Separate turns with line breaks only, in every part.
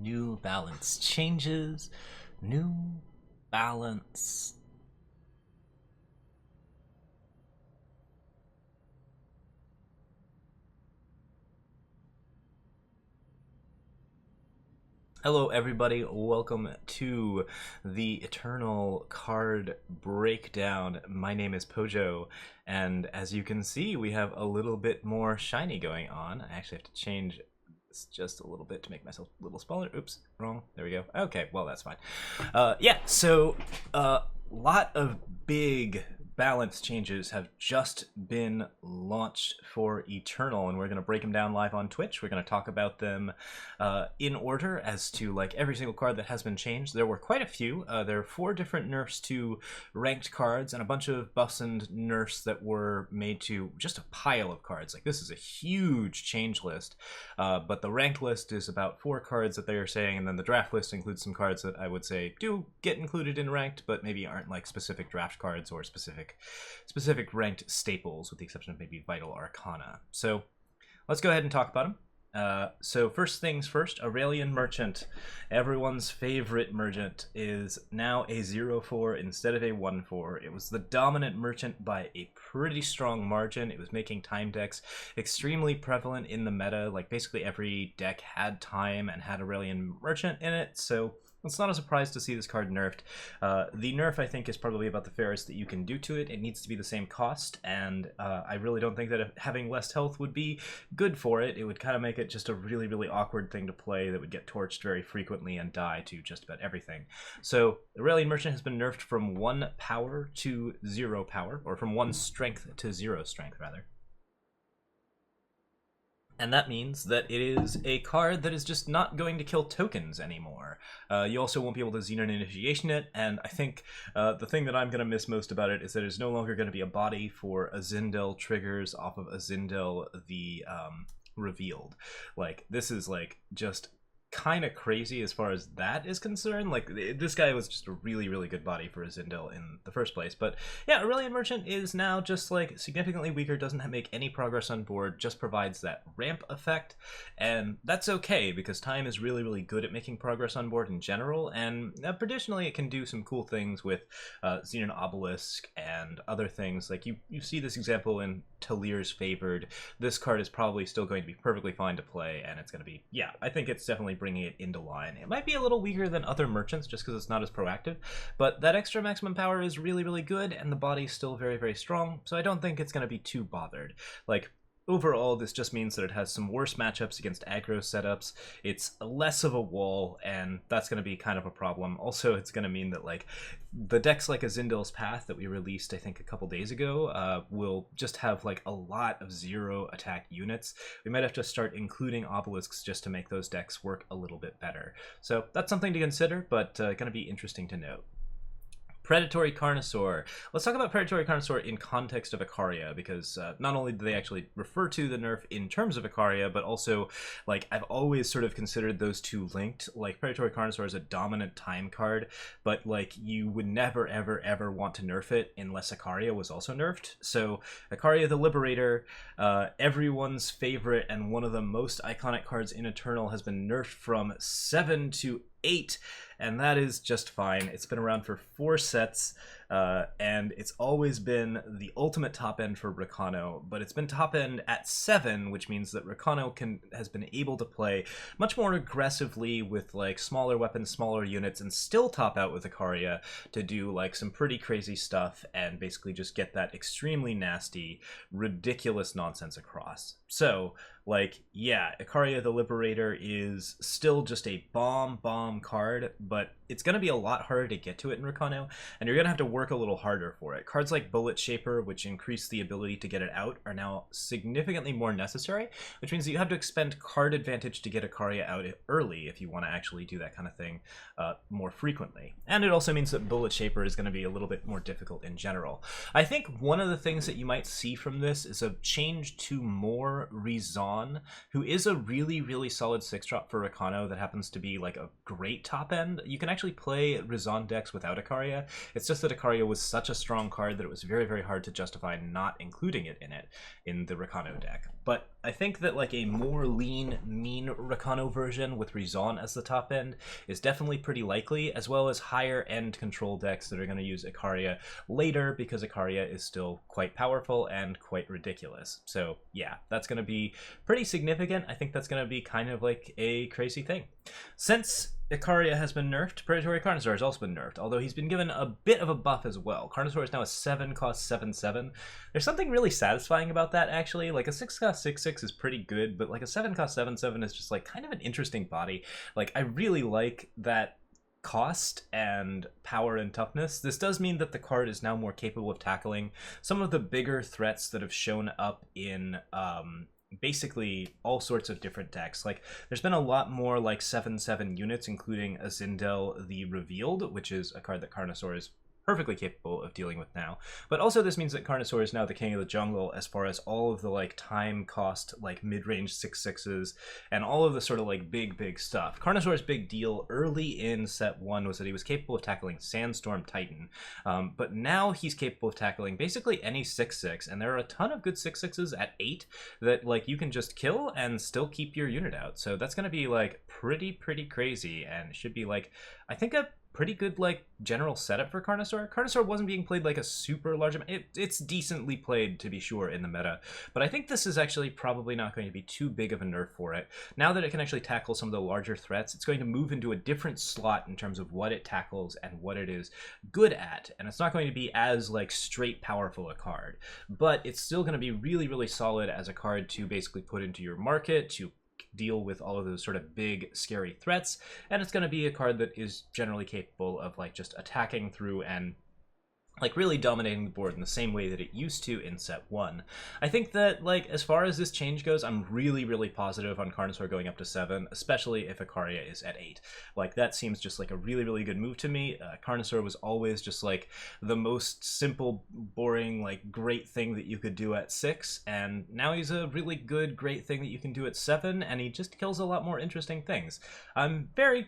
New balance changes. New balance. Hello everybody, welcome to the Eternal Card Breakdown. My name is Pojo, and as you can see, we have a little bit more shiny going on. I actually have to change this just a little bit to make myself a little smaller. Oops, wrong. There we go. Okay, well that's fine. Yeah, so a lot of big balance changes have just been launched for Eternal, and we're going to break them down live on Twitch. We're going to talk about them in order as to like every single card that has been changed. There were quite a few. There are 4 different nerfs to ranked cards and a bunch of buffs and nerfs that were made to just a pile of cards. Like, this is a huge change list, but the ranked list is about 4 cards that they are saying, and then the draft list includes some cards that I would say do get included in ranked, but maybe aren't like specific draft cards or specific ranked staples, with the exception of maybe Vital Arcana. So let's go ahead and talk about them. So first things first, Aurelian Merchant, everyone's favorite merchant, is now a 0/4 instead of a 1/4. It was the dominant merchant by a pretty strong margin. It was making time decks extremely prevalent in the meta. Like, basically every deck had time and had Aurelian Merchant in it, so it's not a surprise to see this card nerfed. The nerf, I think, is probably about the fairest that you can do to it. It needs to be the same cost, and I really don't think that having less health would be good for it. It would kind of make it just a really, really awkward thing to play that would get torched very frequently and die to just about everything. So Aurelian Merchant has been nerfed from 1 power to 0 power, or from 1 strength to 0 strength, rather. And that means that it is a card that is just not going to kill tokens anymore. You also won't be able to xenon initiation it, and I think the thing that I'm going to miss most about it is that it's no longer going to be a body for Azindel triggers off of Azindel the Revealed. Like, this is like just kind of crazy as far as that is concerned. Like, this guy was just a really, really good body for Azindel in the first place. But yeah, Aurelian Merchant is now just like significantly weaker, doesn't make any progress on board, just provides that ramp effect, and that's okay because time is really, really good at making progress on board in general, and additionally it can do some cool things with Xenon Obelisk and other things. Like, you see this example in Talir's Favored. This card is probably still going to be perfectly fine to play, and it's going to be, yeah, I think it's definitely bringing it into line. It might be a little weaker than other merchants just because it's not as proactive, but that extra maximum power is really, really good, and the body's still very, very strong, so I don't think it's going to be too bothered. Like, overall, this just means that it has some worse matchups against aggro setups. It's less of a wall, and that's going to be kind of a problem. Also, it's going to mean that, like, the decks like Azindel's Path that we released, I think, a couple days ago, will just have, like, a lot of 0 attack units. We might have to start including obelisks just to make those decks work a little bit better. So that's something to consider, but going to be interesting to note. Predatory Carnosaur. Let's talk about Predatory Carnosaur in context of Acaria, because not only do they actually refer to the nerf in terms of Acaria, but also, like, I've always sort of considered those two linked. Like, Predatory Carnosaur is a dominant time card, but, like, you would never, ever, ever want to nerf it unless Acaria was also nerfed. So Acaria the Liberator, everyone's favorite and one of the most iconic cards in Eternal, has been nerfed from 7 to 8, and that is just fine. It's been around for 4 sets, and it's always been the ultimate top end for Rakano, but it's been top end at 7, which means that Rakano has been able to play much more aggressively with, like, smaller weapons, smaller units, and still top out with Acaria to do, like, some pretty crazy stuff and basically just get that extremely nasty, ridiculous nonsense across. So, like, yeah, Acaria the Liberator is still just a bomb card, but it's going to be a lot harder to get to it in Rakano, and you're going to have to work a little harder for it. Cards like Bullet Shaper, which increase the ability to get it out, are now significantly more necessary, which means that you have to expend card advantage to get Acaria out early if you want to actually do that kind of thing more frequently. And it also means that Bullet Shaper is going to be a little bit more difficult in general. I think one of the things that you might see from this is a change to more Rizahn, who is a really, really solid 6-drop for Rakano that happens to be like a great top end. You can actually play Rizahn decks without Acaria. It's just that Acaria was such a strong card that it was very, very hard to justify not including it in the Rakano deck. But I think that like a more lean, mean Rakano version with Rizahn as the top end is definitely pretty likely, as well as higher end control decks that are going to use Acaria later, because Acaria is still quite powerful and quite ridiculous. So yeah, that's going to be pretty significant. I think that's going to be kind of like a crazy thing. Since Acaria has been nerfed, Predatory Carnosaur has also been nerfed, although he's been given a bit of a buff as well. Carnosaur is now a 7 cost 7/7. There's something really satisfying about that, actually. Like a 6 cost 6/6 is pretty good, but like a 7 cost 7/7 is just like kind of an interesting body. Like I really like that cost and power and toughness. This does mean that the card is now more capable of tackling some of the bigger threats that have shown up in basically all sorts of different decks. Like there's been a lot more like 7/7 units, including a Zindel the Revealed, which is a card that Carnosaur is perfectly capable of dealing with now. But also this means that Carnosaur is now the king of the jungle as far as all of the like time cost like mid-range 6/6s and all of the sort of like big stuff. Carnosaur's big deal early in set 1 was that he was capable of tackling Sandstorm Titan, but now he's capable of tackling basically any 6/6, and there are a ton of good 6/6s at 8 that like you can just kill and still keep your unit out. So that's going to be like pretty crazy, and should be like, I think, a pretty good like general setup for Carnosaur. Carnosaur wasn't being played like a super large amount. It's decently played, to be sure, in the meta, but I think this is actually probably not going to be too big of a nerf for it. Now that it can actually tackle some of the larger threats, it's going to move into a different slot in terms of what it tackles and what it is good at, and it's not going to be as like straight powerful a card, but it's still going to be really solid as a card to basically put into your market to deal with all of those sort of big scary threats, and it's going to be a card that is generally capable of like just attacking through and like really dominating the board in the same way that it used to in set 1. I think that like as far as this change goes, I'm really positive on Carnosaur going up to 7, especially if Acaria is at 8. Like that seems just like a really good move to me. Carnosaur was always just like the most simple, boring, like great thing that you could do at 6, and now he's a really good, great thing that you can do at 7, and he just kills a lot more interesting things. I'm very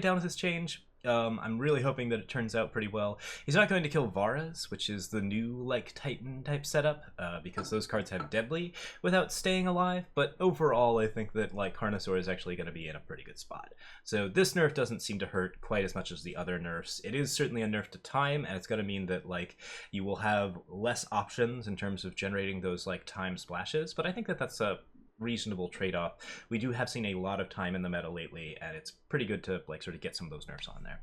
down with this change. I'm really hoping that it turns out pretty well. He's not going to kill Varas, which is the new like Titan type setup, because those cards have Deadly without staying alive, but overall I think that like Carnosaur is actually going to be in a pretty good spot. So this nerf doesn't seem to hurt quite as much as the other nerfs. It is certainly a nerf to time, and it's going to mean that like you will have less options in terms of generating those like time splashes, but I think that that's a reasonable trade-off. We do have seen a lot of time in the meta lately, and it's pretty good to like sort of get some of those nerfs on there.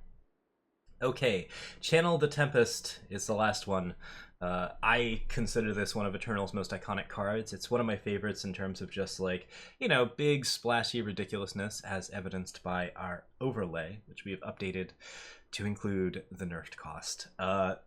Okay, Channel the Tempest is the last one. I consider this one of Eternal's most iconic cards. It's one of my favorites in terms of just like, you know, big splashy ridiculousness, as evidenced by our overlay, which we have updated to include the nerfed cost.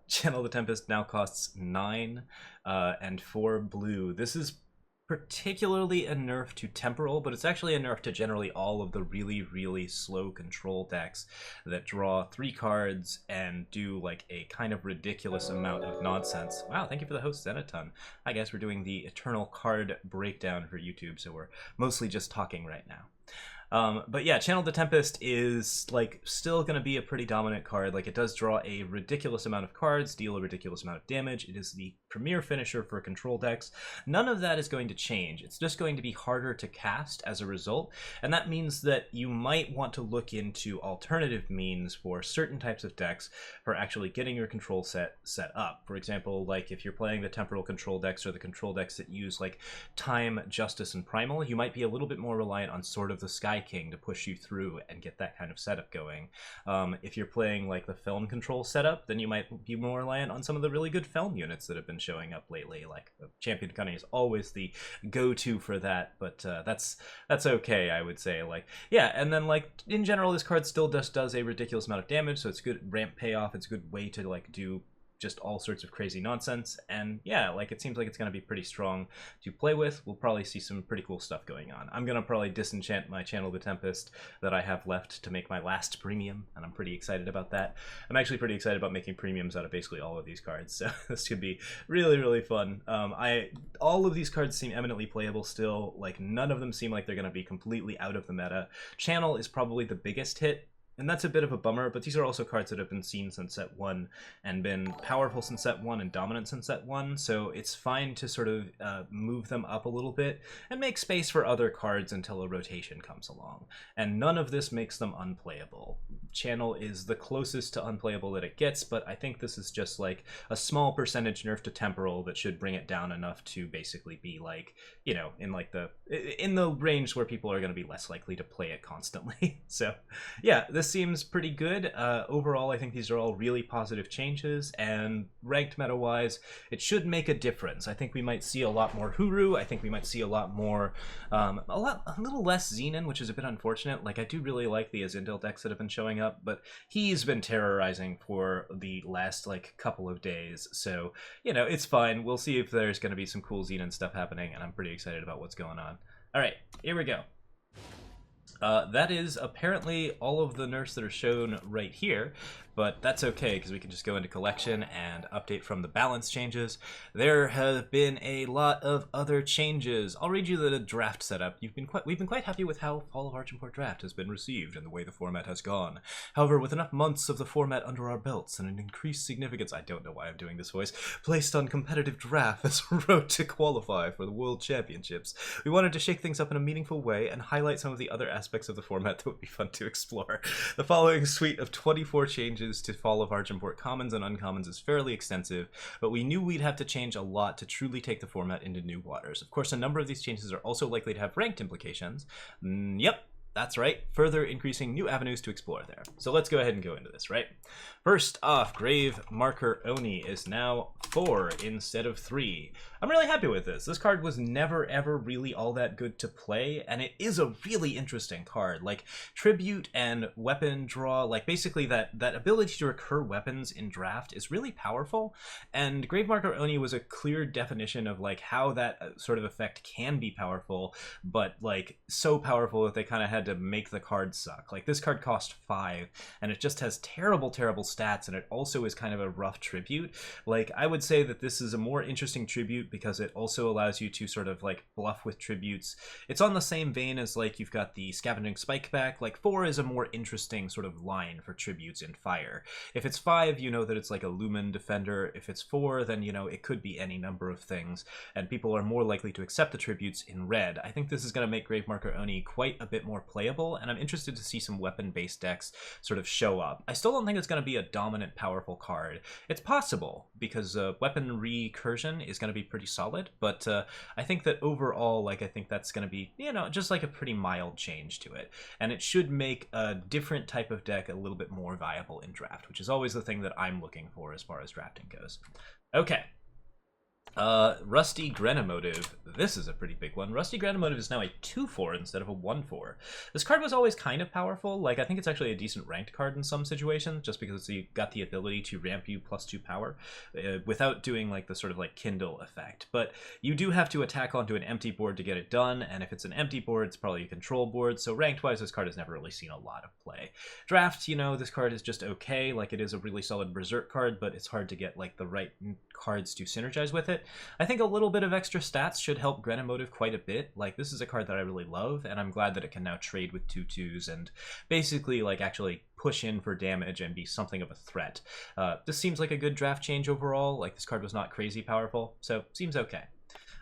Channel the Tempest now costs 9 and 4 blue. This is particularly a nerf to Temporal, but it's actually a nerf to generally all of the really slow control decks that draw 3 cards and do like a kind of ridiculous amount of nonsense. Wow, thank you for the host, Zenaton. I guess we're doing the Eternal card breakdown for YouTube, so we're mostly just talking right now. But yeah, Channel the Tempest is like still going to be a pretty dominant card. Like it does draw a ridiculous amount of cards, deal a ridiculous amount of damage. It is the premier finisher for control decks. None of that is going to change. It's just going to be harder to cast as a result, and that means that you might want to look into alternative means for certain types of decks for actually getting your control set up. For example, like if you're playing the Temporal control decks or the control decks that use like Time, Justice, and Primal, you might be a little bit more reliant on Sword of the Sky King to push you through and get that kind of setup going. If you're playing like the Felm control setup, then you might be more reliant on some of the really good Felm units that have been showing up lately. Like Champion Cunning is always the go-to for that, but that's okay, I would say. Like yeah, and then like in general, this card still just does a ridiculous amount of damage, so it's good ramp payoff. It's a good way to like do just all sorts of crazy nonsense, and yeah, like it seems like it's going to be pretty strong to play with. We'll probably see some pretty cool stuff going on. I'm going to probably disenchant my Channel the Tempest that I have left to make my last premium, and I'm pretty excited about that. I'm actually pretty excited about making premiums out of basically all of these cards, so this could be really fun. All of these cards seem eminently playable still. Like none of them seem like they're going to be completely out of the meta. Channel is probably the biggest hit And that's a bit of a bummer, but these are also cards that have been seen since set 1 and been powerful since set 1 and dominant since set 1, so it's fine to sort of move them up a little bit and make space for other cards until a rotation comes along. And none of this makes them unplayable. Channel is the closest to unplayable that it gets, but I think this is just like a small percentage nerf to temporal that should bring it down enough to basically be like, you know, in the range where people are going to be less likely to play it constantly. So yeah, this seems pretty good. Overall, I think these are all really positive changes, and ranked meta-wise, it should make a difference. I think we might see a lot more Huru. I think we might see a lot more, a little less Xenon, which is a bit unfortunate. Like, I do really like the Azindel decks that have been showing up, but he's been terrorizing for the last, like, couple of days. So, you know, it's fine. We'll see if there's going to be some cool Xenon stuff happening, and I'm pretty excited about what's going on. All right, here we go. That is apparently all of the nerfs that are shown right here, but that's okay because we can just go into collection and update from the balance changes. There have been a lot of other changes. I'll read you the draft setup. We've been quite happy with how Fall of Argenport draft has been received and the way the format has gone. However, with enough months of the format under our belts and an increased significance, I don't know why I'm doing this voice, placed on competitive draft as a road to qualify for the World Championships, we wanted to shake things up in a meaningful way and highlight some of the other aspects of the format that would be fun to explore. The following suite of 24 changes to Fall of Argenport commons and uncommons is fairly extensive, but we knew we'd have to change a lot to truly take the format into new waters. Of course, a number of these changes are also likely to have ranked implications. Yep, that's right, further increasing new avenues to explore there. So let's go ahead and go into this, right? First off, Grave Marker Oni is now 4 instead of 3. I'm really happy with this. This card was never ever really all that good to play, and it is a really interesting card. Like, tribute and weapon draw, like basically that ability to recur weapons in draft is really powerful, and Grave Marker Oni was a clear definition of like how that sort of effect can be powerful, but like so powerful that they kind of had to make the card suck. Like, this card cost 5, and it just has terrible stats, and it also is kind of a rough tribute. Like, I would say that this is a more interesting tribute because it also allows you to sort of like bluff with tributes. It's on the same vein as like you've got the Scavenging Spikeback. Like, 4 is a more interesting sort of line for tributes in fire. If it's 5, you know that it's like a Lumen defender. If it's 4, then you know it could be any number of things, and people are more likely to accept the tributes in red. I think this is going to make Grave Marker Oni quite a bit more playable, and I'm interested to see some weapon-based decks sort of show up. I still don't think it's going to be a dominant, powerful card. It's possible, because weapon recursion is going to be pretty solid, but I think that overall, like, I think that's going to be, you know, just like a pretty mild change to it, and it should make a different type of deck a little bit more viable in draft, which is always the thing that I'm looking for as far as drafting goes. Okay. Rusty Grenamotive. This is a pretty big one. Rusty Grenamotive is now a 2/4 instead of a 1/4. This card was always kind of powerful. Like, I think it's actually a decent ranked card in some situations, just because it's got the ability to ramp you +2 power without doing like the sort of like Kindle effect. But you do have to attack onto an empty board to get it done, and if it's an empty board, it's probably a control board. So ranked wise, this card has never really seen a lot of play. Draft, you know, this card is just okay. Like, it is a really solid Berserk card, but it's hard to get like the right cards to synergize with it. I think a little bit of extra stats should help Grenamotive quite a bit. Like, this is a card that I really love, and I'm glad that it can now trade with 2/2s and basically like actually push in for damage and be something of a threat. This seems like a good draft change overall. Like, this card was not crazy powerful, so seems okay.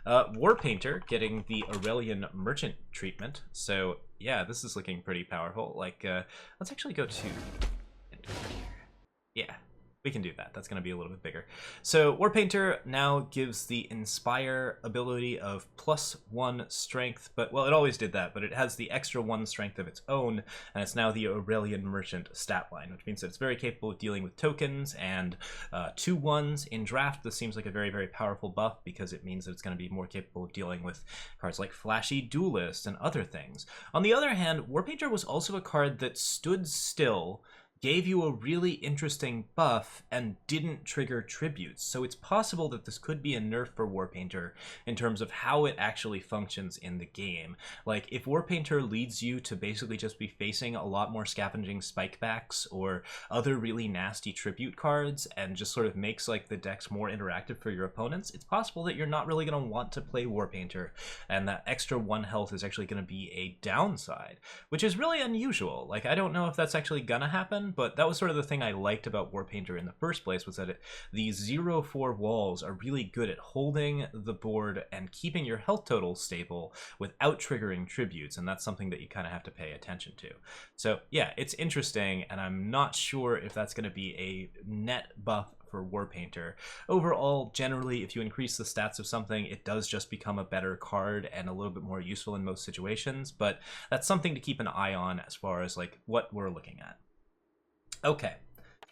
Warpainter getting the Aurelian Merchant treatment. So yeah, this is looking pretty powerful. Like, let's actually go to yeah. We can do that. That's going to be a little bit bigger. So Warpainter now gives the Inspire ability of +1 strength, but, well, it always did that, but it has the extra 1 strength of its own, and it's now the Aurelian Merchant stat line, which means that it's very capable of dealing with tokens and 2/1s in draft. This seems like a very powerful buff because it means that it's going to be more capable of dealing with cards like Flashy Duelist and other things. On the other hand, Warpainter was also a card that stood still gave you a really interesting buff and didn't trigger tributes. So it's possible that this could be a nerf for Warpainter in terms of how it actually functions in the game. Like, if Warpainter leads you to basically just be facing a lot more scavenging spikebacks or other really nasty tribute cards and just sort of makes like the decks more interactive for your opponents, it's possible that you're not really going to want to play Warpainter, and that extra 1 health is actually going to be a downside, which is really unusual. Like, I don't know if that's actually going to happen, but that was sort of the thing I liked about Warpainter in the first place, was that these 0-4 walls are really good at holding the board and keeping your health total stable without triggering tributes, and that's something that you kind of have to pay attention to. So yeah, it's interesting, and I'm not sure if that's going to be a net buff for Warpainter. Overall, generally, if you increase the stats of something, it does just become a better card and a little bit more useful in most situations, but that's something to keep an eye on as far as like what we're looking at. Okay,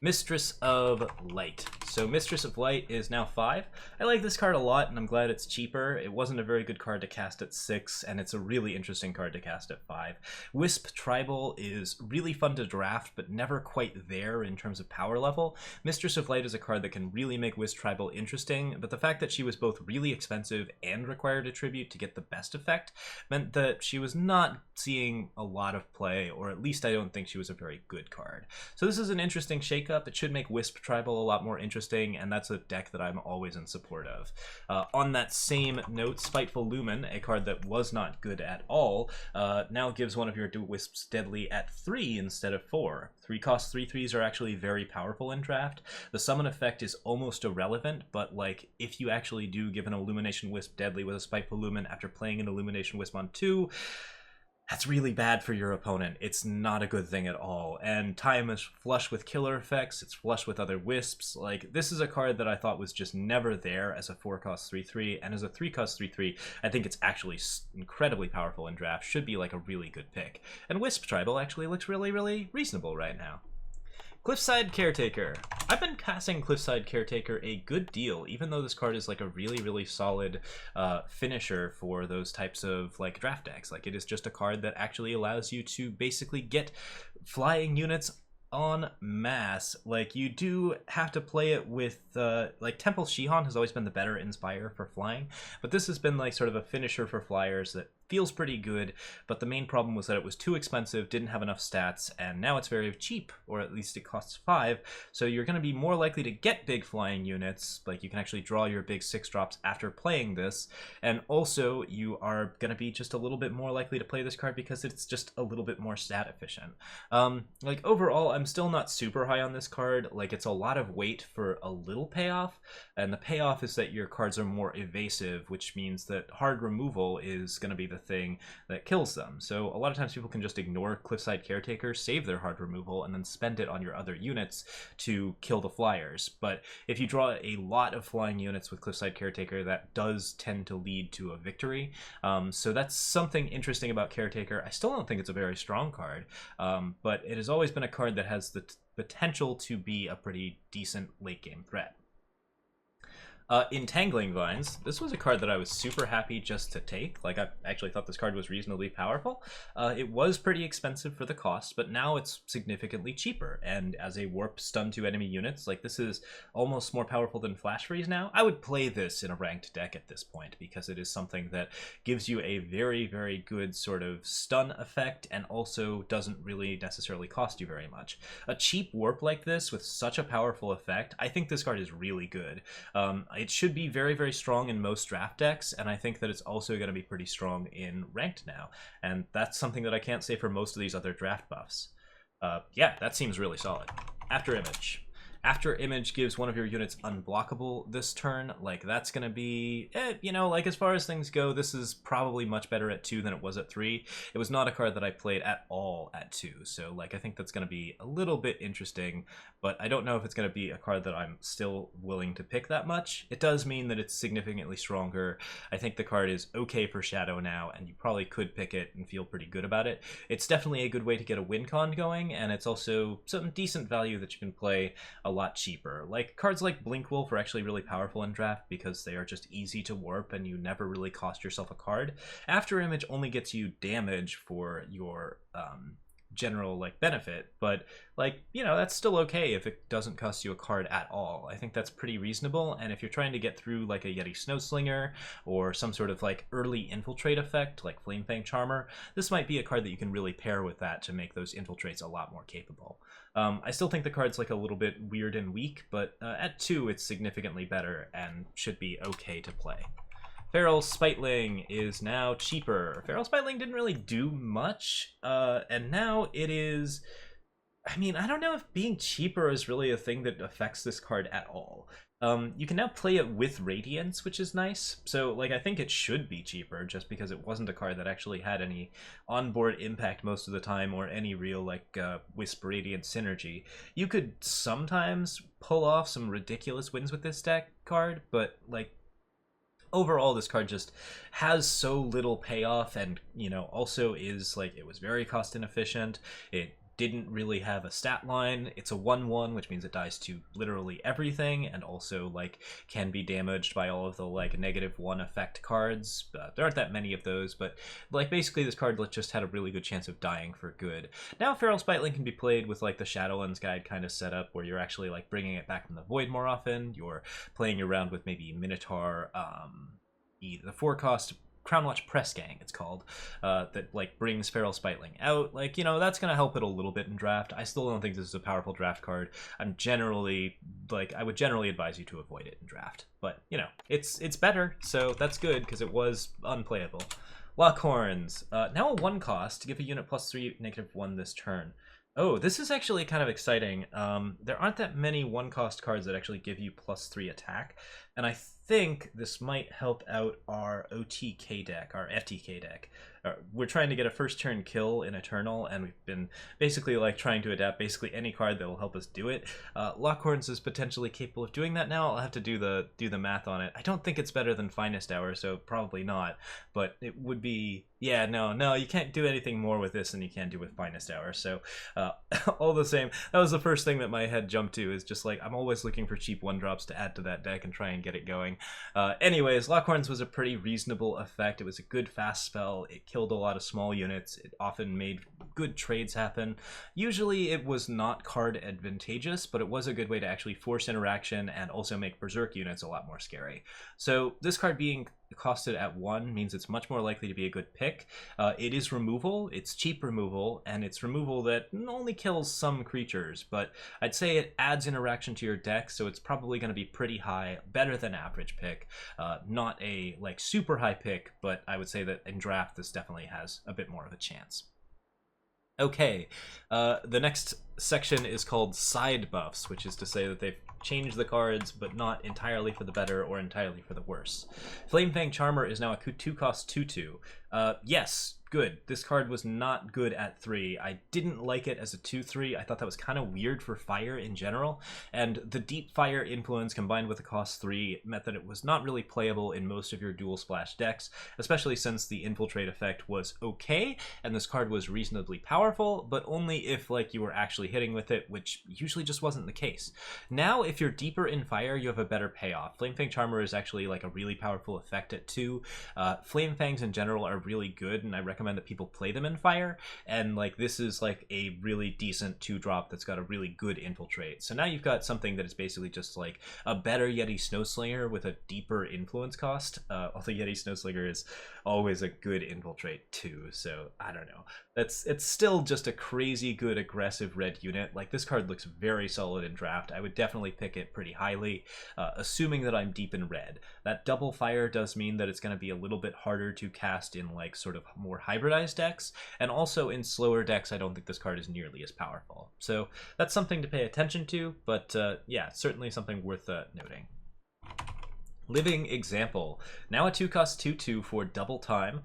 Mistress of Light. So Mistress of Light is now 5. I like this card a lot, and I'm glad it's cheaper. It wasn't a very good card to cast at 6, and it's a really interesting card to cast at 5. Wisp Tribal is really fun to draft, but never quite there in terms of power level. Mistress of Light is a card that can really make Wisp Tribal interesting, but the fact that she was both really expensive and required a tribute to get the best effect meant that she was not seeing a lot of play, or at least I don't think she was a very good card. So this is an interesting shakeup. It should make Wisp Tribal a lot more interesting, and that's a deck that I'm always in support of. On that same note, Spiteful Lumen, a card that was not good at all, now gives one of your Wisps deadly at 3 instead of 4. 3-cost 3/3s are actually very powerful in draft. The summon effect is almost irrelevant, but like if you actually do give an Illumination Wisp deadly with a Spiteful Lumen after playing an Illumination Wisp on 2, that's really bad for your opponent. It's not a good thing at all. And time is flush with killer effects. It's flush with other wisps. Like, this is a card that I thought was just never there as a 4-cost 3/3. And as a 3-cost 3/3, I think it's actually incredibly powerful in draft. Should be like a really good pick. And Wisp Tribal actually looks really, really reasonable right now. Cliffside Caretaker. I've been casting Cliffside Caretaker a good deal, even though this card is like a really, really solid finisher for those types of like draft decks. Like, it is just a card that actually allows you to basically get flying units en masse. Like, you do have to play it with like Temple Shihan has always been the better Inspire for flying, but this has been like sort of a finisher for flyers that feels pretty good, but the main problem was that it was too expensive, didn't have enough stats, and now it's very cheap, or at least it costs 5, so you're going to be more likely to get big flying units. Like, you can actually draw your big 6-drops after playing this, and also you are going to be just a little bit more likely to play this card because it's just a little bit more stat efficient. Like, overall, I'm still not super high on this card. Like, it's a lot of weight for a little payoff, and the payoff is that your cards are more evasive, which means that hard removal is going to be the thing that kills them. So a lot of times people can just ignore Cliffside Caretaker, save their hard removal, and then spend it on your other units to kill the flyers. But if you draw a lot of flying units with Cliffside Caretaker, that does tend to lead to a victory. So that's something interesting about Caretaker. I still don't think it's a very strong card, but it has always been a card that has the potential to be a pretty decent late game threat. Entangling Vines. This was a card that I was super happy just to take. Like, I actually thought this card was reasonably powerful. It was pretty expensive for the cost, but now it's significantly cheaper. And as a warp stun to enemy units, like, this is almost more powerful than Flash Freeze now. I would play this in a ranked deck at this point because it is something that gives you a very, very good sort of stun effect and also doesn't really necessarily cost you very much. A cheap warp like this with such a powerful effect, I think this card is really good. It should be very, very strong in most draft decks, and I think that it's also going to be pretty strong in ranked now, and that's something that I can't say for most of these other draft buffs. Yeah, that seems really solid. After Image. After Image gives one of your units unblockable this turn. Like, that's going to be, you know, like, as far as things go, this is probably much better at 2 than it was at 3. It was not a card that I played at all at 2, so, like, I think that's going to be a little bit interesting, but I don't know if it's going to be a card that I'm still willing to pick that much. It does mean that it's significantly stronger. I think the card is okay for Shadow now, and you probably could pick it and feel pretty good about it. It's definitely a good way to get a win con going, and it's also some decent value that you can play a lot cheaper. Like, cards like Blink Wolf are actually really powerful in draft because they are just easy to warp and you never really cost yourself a card. After Image only gets you damage for your general like benefit, but like, you know, that's still okay if it doesn't cost you a card at all. I think that's pretty reasonable, and if you're trying to get through like a Yeti Snowslinger or some sort of like early infiltrate effect like Flamefang Charmer, this might be a card that you can really pair with that to make those infiltrates a lot more capable. I still think the card's like a little bit weird and weak, but at 2 it's significantly better and should be okay to play. Feral Spiteling is now cheaper. Feral Spiteling didn't really do much, and now it is... I mean, I don't know if being cheaper is really a thing that affects this card at all. You can now play it with Radiance, which is nice. So, like, I think it should be cheaper just because it wasn't a card that actually had any onboard impact most of the time or any real, like, Wisp Radiant synergy. You could sometimes pull off some ridiculous wins with this deck card, but, like, overall, this card just has so little payoff, and, you know, also is, like, it was very cost inefficient. It didn't really have a stat line. It's a 1/1, which means it dies to literally everything, and also, like, can be damaged by all of the, like, -1 effect cards. There aren't that many of those, but, like, basically this card just had a really good chance of dying for good. Now Feral Spiteling can be played with, like, the Shadowlands Guide kind of setup, where you're actually, like, bringing it back from the Void more often. You're playing around with maybe Minotaur, the 4-cost Crownwatch Press Gang, it's called, that, like, brings Feral Spiteling out. Like, you know, that's gonna help it a little bit in draft. I still don't think this is a powerful draft card. I'm generally, like, I would generally advise you to avoid it in draft. But, you know, it's better, so that's good, because it was unplayable. Lockhorns, now a 1-cost to give a unit +3, -1 this turn. Oh, this is actually kind of exciting. There aren't that many 1-cost cards that actually give you +3 attack, and I think this might help out our OTK deck, our FTK deck. We're trying to get a first turn kill in Eternal, and we've been basically like trying to adapt basically any card that will help us do it. Lockhorns is potentially capable of doing that now. I'll have to do the math on it. I don't think it's better than Finest Hour, so probably not, but it would be... Yeah, no, you can't do anything more with this than you can do with Finest Hour, so all the same, that was the first thing that my head jumped to, is just like, I'm always looking for cheap 1-drops to add to that deck and try and get it going. Anyways, Lockhorns was a pretty reasonable effect. It was a good fast spell. It killed a lot of small units. It often made good trades happen. Usually it was not card advantageous, but it was a good way to actually force interaction and also make Berserk units a lot more scary. So this card being costed at 1 means it's much more likely to be a good pick. It is removal, it's cheap removal, and it's removal that only kills some creatures, but I'd say it adds interaction to your deck, so it's probably going to be pretty high, better than average pick. Not a like super high pick, but I would say that in draft this definitely has a bit more of a chance. Okay, the next section is called side buffs, which is to say that they've changed the cards, but not entirely for the better or entirely for the worse. Flamefang Charmer is now a 2-cost 2/2. Yes, good. This card was not good at 3. I didn't like it as a 2/3. I thought that was kind of weird for fire in general, and the deep fire influence combined with the cost 3 meant that it was not really playable in most of your dual splash decks, especially since the infiltrate effect was okay, and this card was reasonably powerful, but only if like you were actually hitting with it, which usually just wasn't the case. Now, if you're deeper in fire, you have a better payoff. Flamefang Charmer is actually like a really powerful effect at 2. Flamefangs in general are really good, and I recommend that people play them in fire, and like this is like a really decent 2-drop that's got a really good infiltrate. So now you've got something that is basically just like a better Yeti Snowslinger with a deeper influence cost. Although Yeti Snowslinger is always a good infiltrate too, so I don't know. It's still just a crazy good aggressive red unit. Like, this card looks very solid in draft. I would definitely pick it pretty highly, assuming that I'm deep in red. That double fire does mean that it's going to be a little bit harder to cast in like sort of more hybridized decks, and also in slower decks I don't think this card is nearly as powerful. So that's something to pay attention to, but yeah, certainly something worth noting. Living Example, now a 2-cost 2/2 for double time.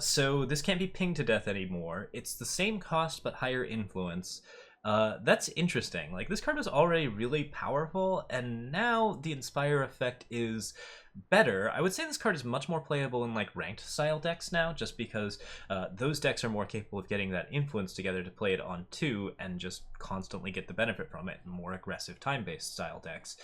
So this can't be pinged to death anymore. It's the same cost but higher influence. That's interesting. Like, this card was already really powerful, and now the Inspire effect is better. I would say this card is much more playable in like ranked style decks now, just because those decks are more capable of getting that influence together to play it on 2 and just constantly get the benefit from it in more aggressive time-based style decks.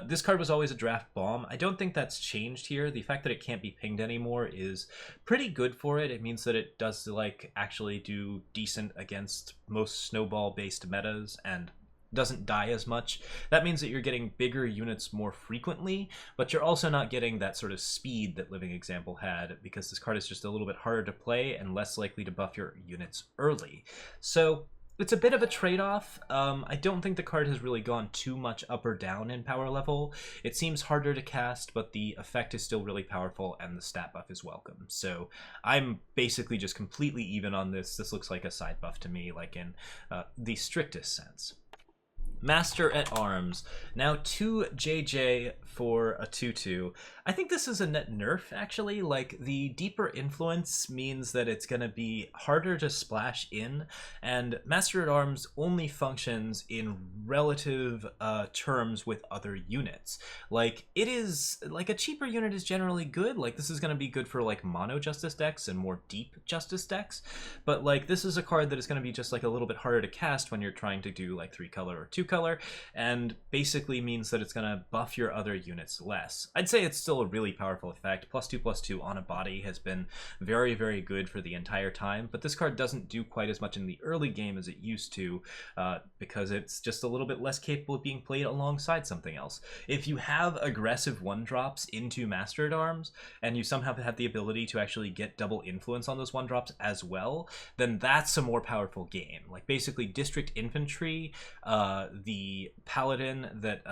This card was always a draft bomb. I don't think that's changed here. The fact that it can't be pinged anymore is pretty good for it. It means that it does like actually do decent against most snowball-based metas and doesn't die as much. That means that you're getting bigger units more frequently, but you're also not getting that sort of speed that Living Example had, because this card is just a little bit harder to play and less likely to buff your units early. So it's a bit of a trade-off. I don't think the card has really gone too much up or down in power level. It seems harder to cast, but the effect is still really powerful and the stat buff is welcome. So I'm basically just completely even on this. This looks like a side buff to me, like in the strictest sense. Master at Arms, now 2 JJ for a 2/2. I think this is a net nerf, actually. Like, the deeper influence means that it's going to be harder to splash in, and Master at Arms only functions in relative terms with other units. Like, it is, like, a cheaper unit is generally good. Like, this is going to be good for, like, mono Justice decks and more deep Justice decks, but, like, this is a card that is going to be just, like, a little bit harder to cast when you're trying to do, like, 3-color or 2-color, and basically means that it's going to buff your other units less. I'd say it's still a really powerful effect. +2/+2 on a body has been very, very good for the entire time, but this card doesn't do quite as much in the early game as it used to, because it's just a little bit less capable of being played alongside something else. If you have aggressive 1-drops into Master at Arms, and you somehow have the ability to actually get double influence on those 1-drops as well, then that's a more powerful game. Like, basically District Infantry, the Paladin, that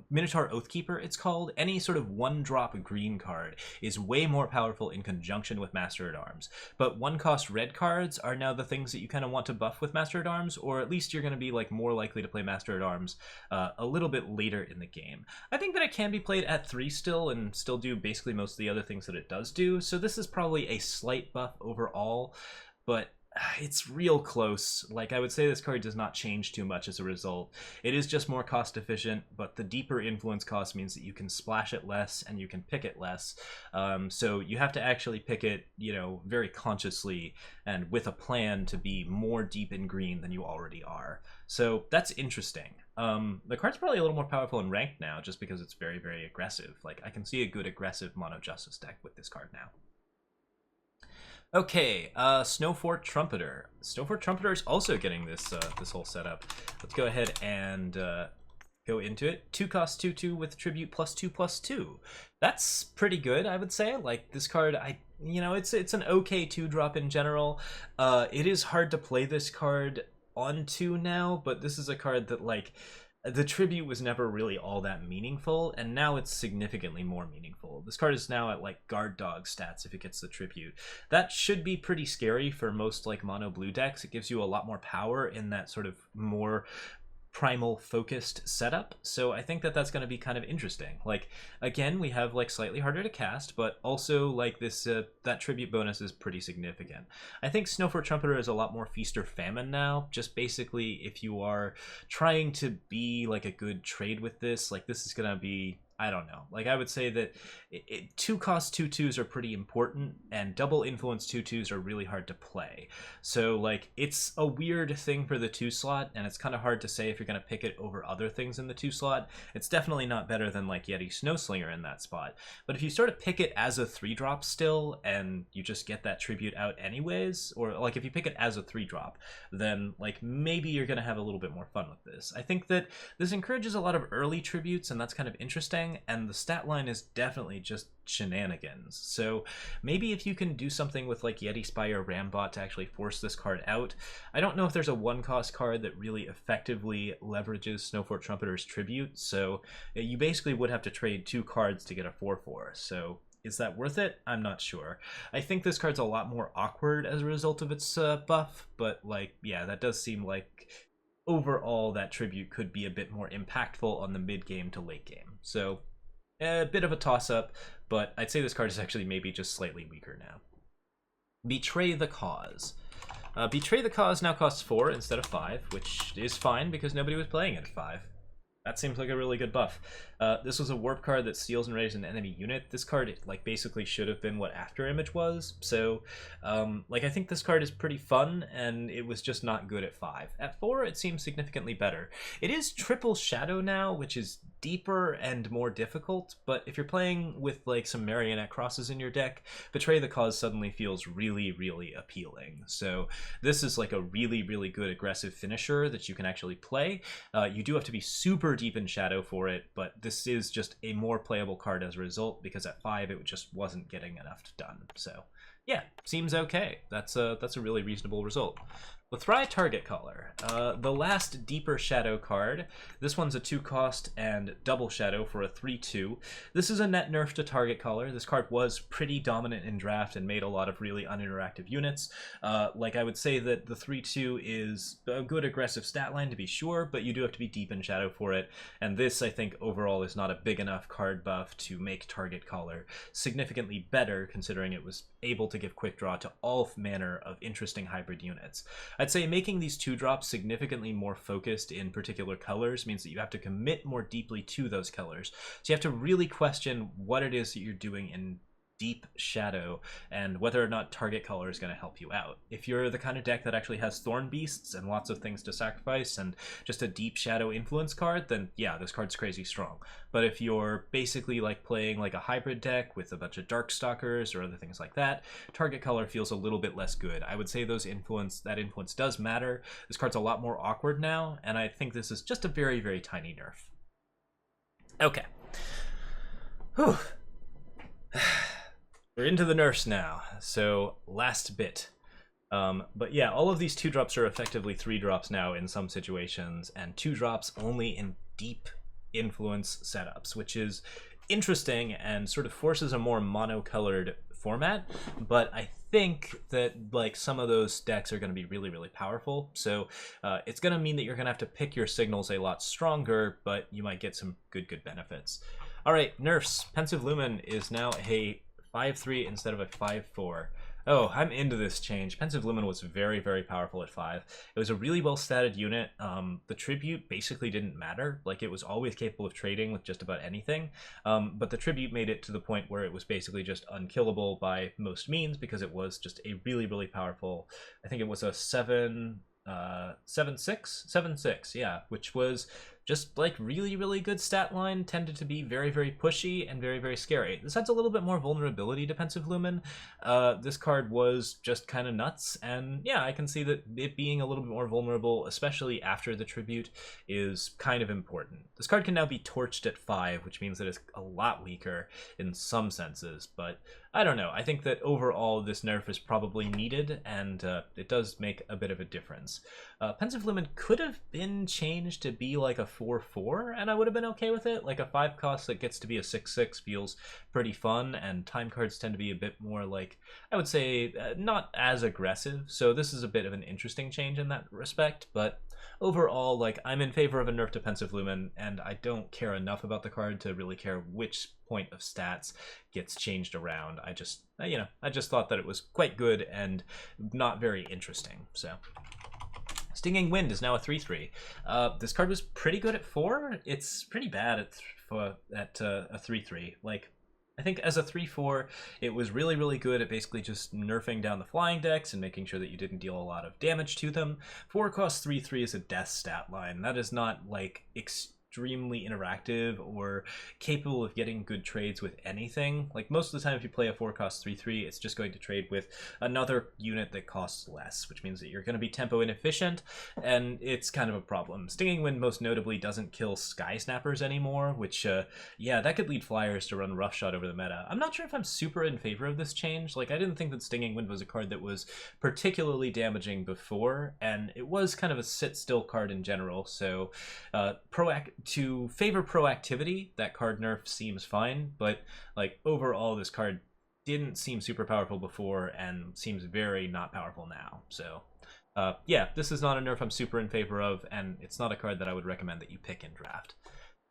Minotaur Oathkeeper it's called, any sort of 1-drop green card is way more powerful in conjunction with Master at Arms. But 1-cost red cards are now the things that you kind of want to buff with Master at Arms, or at least you're going to be like more likely to play Master at Arms a little bit later in the game. I think that it can be played at 3 still and still do basically most of the other things that it does do, so this is probably a slight buff overall, but it's real close. Like, I would say this card does not change too much as a result. It is just more cost efficient, but the deeper influence cost means that you can splash it less and you can pick it less. So you have to actually pick it, you know, very consciously and with a plan to be more deep in green than you already are. So that's interesting. The card's probably a little more powerful in ranked now just because it's very, very aggressive. Like, I can see a good aggressive mono Justice deck with this card now. Okay, snowford trumpeter. Snowford trumpeter is also getting this this whole setup. Let's go ahead and go into it. 2-cost 2/2 with tribute +2/+2. That's pretty good, I would say. Like, this card, you know, it's an okay 2-drop in general. It is hard to play this card on 2 now, but this is a card that, like, the tribute was never really all that meaningful, and now it's significantly more meaningful. This card is now at like guard dog stats if it gets the tribute. That should be pretty scary for most like mono blue decks. It gives you a lot more power in that sort of more primal focused setup, so I think that that's going to be kind of interesting. Like, again, we have like slightly harder to cast, but also like this that tribute bonus is pretty significant. I think snowford trumpeter is a lot more feast or famine now. Just basically, if you are trying to be like a good trade with this, like, this is going to be, I don't know. Like, I would say that 2-cost 2/2s are pretty important, and double influence 2/2s are really hard to play. So, like, it's a weird thing for the 2 slot, and it's kind of hard to say if you're going to pick it over other things in the 2 slot. It's definitely not better than, like, Yeti Snowslinger in that spot. But if you sort of pick it as a 3-drop still, and you just get that tribute out anyways, or, like, if you pick it as a 3-drop, then, like, maybe you're going to have a little bit more fun with this. I think that this encourages a lot of early tributes, and that's kind of interesting, and the stat line is definitely just shenanigans. So maybe if you can do something with like Yeti Spire Rambot to actually force this card out. I don't know if there's a 1-cost card that really effectively leverages snowford trumpeter's tribute, so you basically would have to trade 2 cards to get a 4/4. So is that worth it? I'm not sure. I think this card's a lot more awkward as a result of its buff, but like, yeah, that does seem like overall that tribute could be a bit more impactful on the mid-game to late game. So a bit of a toss-up, but I'd say this card is actually maybe just slightly weaker now. Betray the Cause. Betray the Cause now costs 4 instead of 5, which is fine because nobody was playing it at 5. That seems like a really good buff. This was a warp card that steals and raises an enemy unit. This card, like, basically should have been what After Image was. So, like, I think this card is pretty fun, and it was just not good at 5. At 4, it seems significantly better. It is triple shadow now, which is deeper and more difficult, but if you're playing with, like, some marionette crosses in your deck, Betray the Cause suddenly feels really, really appealing. So this is, like, a really, really good aggressive finisher that you can actually play. You do have to be super deep in shadow for it, but this is just a more playable card as a result, because at 5 it just wasn't getting enough done. So yeah, seems okay. That's a really reasonable result. Lethrai Target Color, the last deeper shadow card. This one's a 2-cost and double shadow for a 3/2. This is a net nerf to Target Color. This card was pretty dominant in draft and made a lot of really uninteractive units. Like, I would say that the 3/2 is a good aggressive stat line to be sure, but you do have to be deep in shadow for it. And this, I think, overall is not a big enough card buff to make Target Color significantly better, considering it was able to give quick draw to all manner of interesting hybrid units. I'd say making these 2-drops significantly more focused in particular colors means that you have to commit more deeply to those colors. So you have to really question what it is that you're doing in deep shadow and whether or not Target Color is going to help you out. If you're the kind of deck that actually has Thorn Beasts and lots of things to sacrifice and just a deep shadow influence card, then yeah, this card's crazy strong. But if you're basically like playing like a hybrid deck with a bunch of Darkstalkers or other things like that, Target Color feels a little bit less good. I would say that influence does matter. This card's a lot more awkward now, and I think this is just a very, very tiny nerf. Okay. Whew. We're into the nerfs now, so last bit. But yeah, all of these 2-drops are effectively 3-drops now in some situations, and 2-drops only in deep influence setups, which is interesting and sort of forces a more monocolored format, but I think that like some of those decks are going to be really, really powerful. So it's going to mean that you're going to have to pick your signals a lot stronger, but you might get some good benefits. All right, nerfs. Pensive Lumen is now a 5/3 instead of a 5/4. Oh, I'm into this change. Pensive Lumen was very, very powerful at 5. It was a really well-statted unit. The tribute basically didn't matter. Like, it was always capable of trading with just about anything. But the tribute made it to the point where it was basically just unkillable by most means, because it was just a really, really powerful, I think it was a 7/6, yeah, which was just like really, really good stat line, tended to be very, very pushy and very, very scary. This adds a little bit more vulnerability to Pensive Lumen. This card was just kind of nuts, and yeah, I can see that it being a little bit more vulnerable, especially after the tribute, is kind of important. This card can now be torched at 5, which means that it's a lot weaker in some senses, but I don't know. I think that overall this nerf is probably needed, and it does make a bit of a difference. Pensive Lumen could have been changed to be like a 4/4, and I would have been okay with it. Like a 5-cost that gets to be a 6/6 feels pretty fun, and time cards tend to be a bit more like, I would say, not as aggressive. So this is a bit of an interesting change in that respect, but overall, like, I'm in favor of a nerf to Pensive Lumen, and I don't care enough about the card to really care which point of stats gets changed around. I just thought that it was quite good and not very interesting. So Stinging Wind is now a 3/3. This card was pretty good at 4. It's pretty bad at a 3/3. Like, I think as a 3/4, it was really, really good at basically just nerfing down the flying decks and making sure that you didn't deal a lot of damage to them. 4-cost 3/3 is a death stat line. That is not like extremely interactive or capable of getting good trades with anything. Like, most of the time if you play a 4-cost 3/3, it's just going to trade with another unit that costs less, which means that you're going to be tempo inefficient, and it's kind of a problem. Stinging Wind most notably doesn't kill Sky Snappers anymore, which yeah, that could lead Flyers to run roughshod over the meta. I'm not sure if I'm super in favor of this change. Like, I didn't think that Stinging Wind was a card that was particularly damaging before, and it was kind of a sit-still card in general, so to favor proactivity, that card nerf seems fine, but like overall this card didn't seem super powerful before and seems very not powerful now. So yeah, this is not a nerf I'm super in favor of, and it's not a card that I would recommend that you pick in draft.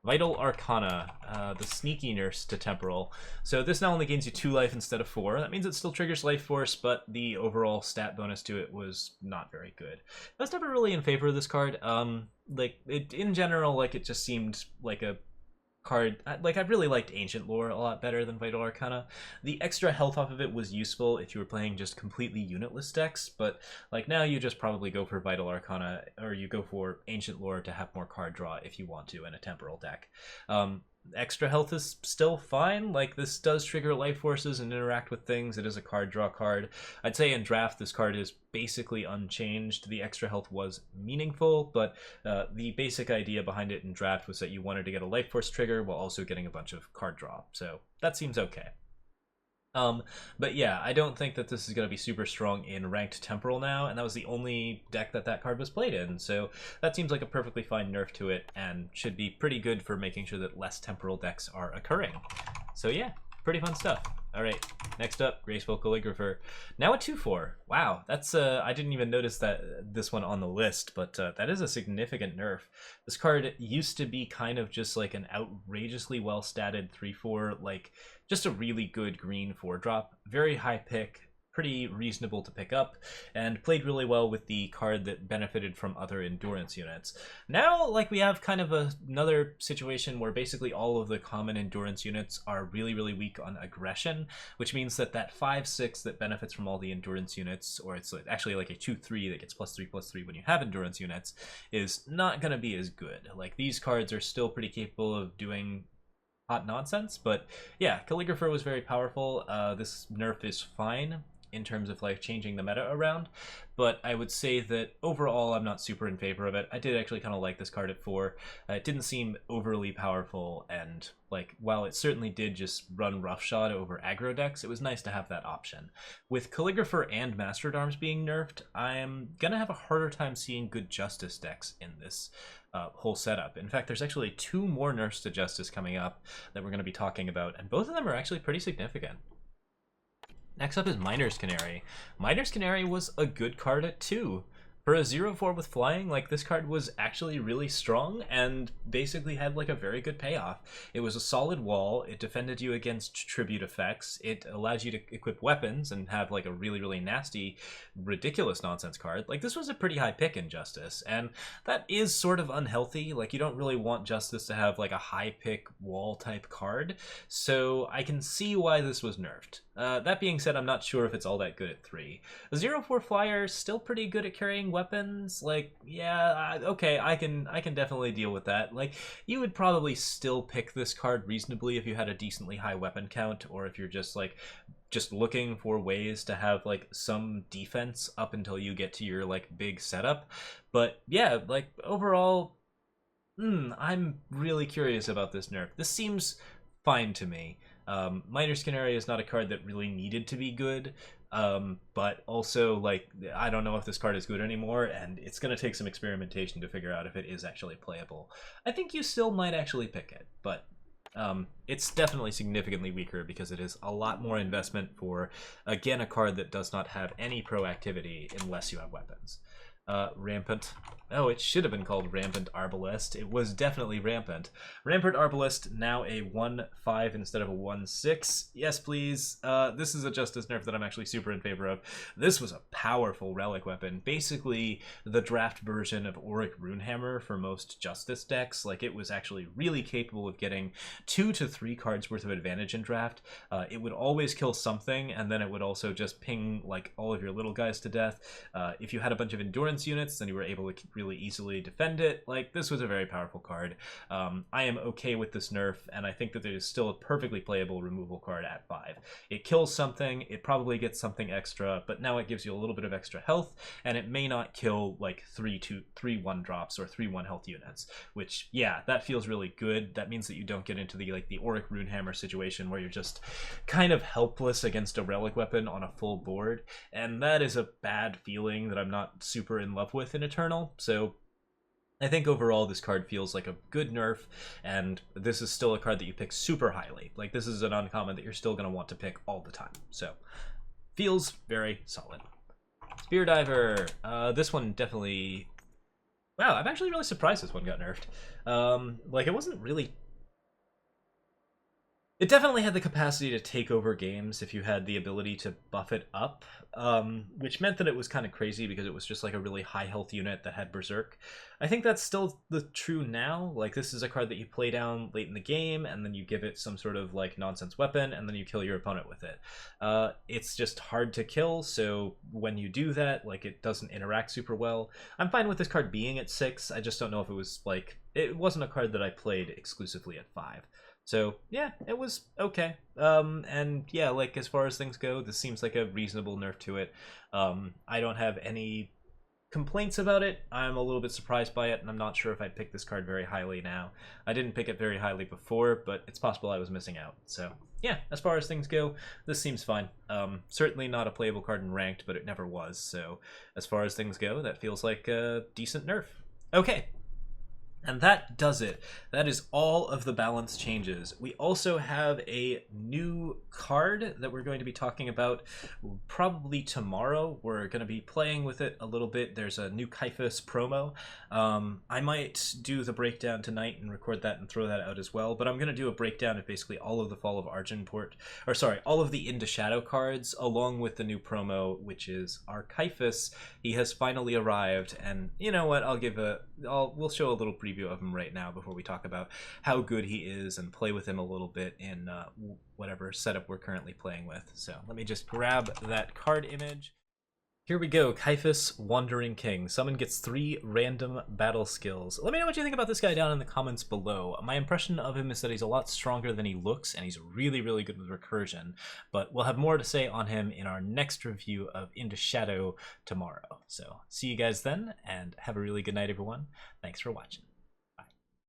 Vital Arcana, the sneaky nurse to Temporal. So this now only gains you 2 life instead of 4. That means it still triggers Life Force, but the overall stat bonus to it was not very good. I was never really in favor of this card. like it in general, like it just seemed like a card. Like I really liked Ancient Lore a lot better than Vital Arcana. The extra health off of it was useful if you were playing just completely unitless decks, but like now you just probably go for Vital Arcana or you go for Ancient Lore to have more card draw if you want to in a temporal deck. Extra health is still fine. Like this does trigger life forces and interact with things. It is a card draw card. I'd say in draft this card is basically unchanged. The extra health was meaningful, but the basic idea behind it in draft was that you wanted to get a life force trigger while also getting a bunch of card draw. So that seems okay. But yeah, I don't think that this is going to be super strong in ranked temporal now, and that was the only deck that that card was played in, so that seems like a perfectly fine nerf to it, and should be pretty good for making sure that less temporal decks are occurring. So yeah, pretty fun stuff. Alright, next up, Graceful Calligrapher. Now a 2/4. Wow, that's I didn't even notice that this one on the list, but that is a significant nerf. This card used to be kind of just like an outrageously well-statted 3/4, like just a really good green 4-drop. Very high pick, pretty reasonable to pick up, and played really well with the card that benefited from other endurance units. Now, like, we have kind of another situation where basically all of the common endurance units are really, really weak on aggression, which means that that 5/6 that benefits from all the endurance units, or it's actually like a 2/3 that gets +3/+3 when you have endurance units, is not going to be as good. Like, these cards are still pretty capable of doing hot nonsense, but yeah, Calligrapher was very powerful. This nerf is fine in terms of like changing the meta around, but I would say that overall I'm not super in favor of it. I did actually kind of like this card at 4. It didn't seem overly powerful, and like while it certainly did just run roughshod over aggro decks, it was nice to have that option. With Calligrapher and Master at Arms being nerfed, I'm gonna have a harder time seeing good Justice decks in this whole setup. In fact, there's actually 2 more nerfs to Justice coming up that we're going to be talking about, and both of them are actually pretty significant. Next up is Miner's Canary. Miner's Canary was a good card at 2. For a 0/4 with flying, like this card was actually really strong and basically had like a very good payoff. It was a solid wall, it defended you against tribute effects, it allows you to equip weapons and have like a really, really nasty, ridiculous nonsense card. Like this was a pretty high pick in Justice, and that is sort of unhealthy. Like you don't really want Justice to have like a high pick wall type card, so I can see why this was nerfed. That being said, I'm not sure if it's all that good at 3. The 0/4 flyer is still pretty good at carrying weapons. Like, yeah, okay, I can definitely deal with that. Like, you would probably still pick this card reasonably if you had a decently high weapon count, or if you're just like looking for ways to have like some defense up until you get to your like big setup. But yeah, like overall, I'm really curious about this nerf. This seems fine to me. Miner's Canary is not a card that really needed to be good, but also, like, I don't know if this card is good anymore, and it's going to take some experimentation to figure out if it is actually playable. I think you still might actually pick it, but it's definitely significantly weaker because it is a lot more investment for, again, a card that does not have any proactivity unless you have weapons. Rampant. Oh, it should have been called Rampant Arbalest. It was definitely Rampant. Rampant Arbalest, now a 1/5 instead of a 1/6. Yes, please. This is a Justice nerf that I'm actually super in favor of. This was a powerful relic weapon. Basically, the draft version of Auric Runehammer for most Justice decks. Like, it was actually really capable of getting 2 to 3 cards worth of advantage in draft. It would always kill something, and then it would also just ping, like, all of your little guys to death. If you had a bunch of endurance units, then you were able to really easily defend it. Like, this was a very powerful card. I am okay with this nerf, and I think that it is still a perfectly playable removal card at 5. It kills something, it probably gets something extra, but now it gives you a little bit of extra health, and it may not kill like 3 1-drops or 3 1-health units, which, yeah, that feels really good. That means that you don't get into the Auric Runehammer situation where you're just kind of helpless against a relic weapon on a full board, and that is a bad feeling that I'm not super in love with in Eternal. So I think overall this card feels like a good nerf, and this is still a card that you pick super highly. Like, this is an uncommon that you're still going to want to pick all the time. So feels very solid. Spear Diver. This one definitely... Wow, I'm actually really surprised this one got nerfed. Like, it wasn't really It definitely had the capacity to take over games if you had the ability to buff it up, which meant that it was kind of crazy because it was just like a really high health unit that had Berserk. I think that's still the true now. Like, this is a card that you play down late in the game, and then you give it some sort of like nonsense weapon, and then you kill your opponent with it. It's just hard to kill, so when you do that, like, it doesn't interact super well. I'm fine with this card being at 6. I just don't know if it was like, it wasn't a card that I played exclusively at 5. So yeah, it was okay. And yeah, like, as far as things go, this seems like a reasonable nerf to it. I don't have any complaints about it. I'm a little bit surprised by it, and I'm not sure if I'd pick this card very highly now. I didn't pick it very highly before, but it's possible I was missing out. So yeah, as far as things go, this seems fine. Certainly not a playable card in ranked, but it never was. So as far as things go, that feels like a decent nerf. Okay. And that does it. That is all of the balance changes. We also have a new card that we're going to be talking about probably tomorrow. We're going to be playing with it a little bit. There's a new Kaifus promo. I might do the breakdown tonight and record that and throw that out as well, but I'm going to do a breakdown of basically all of the Fall of Argenport, or sorry, all of the Into Shadow cards, along with the new promo, which is our Kaifus. He has finally arrived, and you know what, we'll show a little preview of him right now before we talk about how good he is and play with him a little bit in whatever setup we're currently playing with. So let me just grab that card image. Here we go, Kaifus, Wandering King. Summon gets 3 random battle skills. Let me know what you think about this guy down in the comments below. My impression of him is that he's a lot stronger than he looks, and he's really, really good with recursion. But we'll have more to say on him in our next review of Into Shadow tomorrow. So see you guys then, and have a really good night, everyone. Thanks for watching.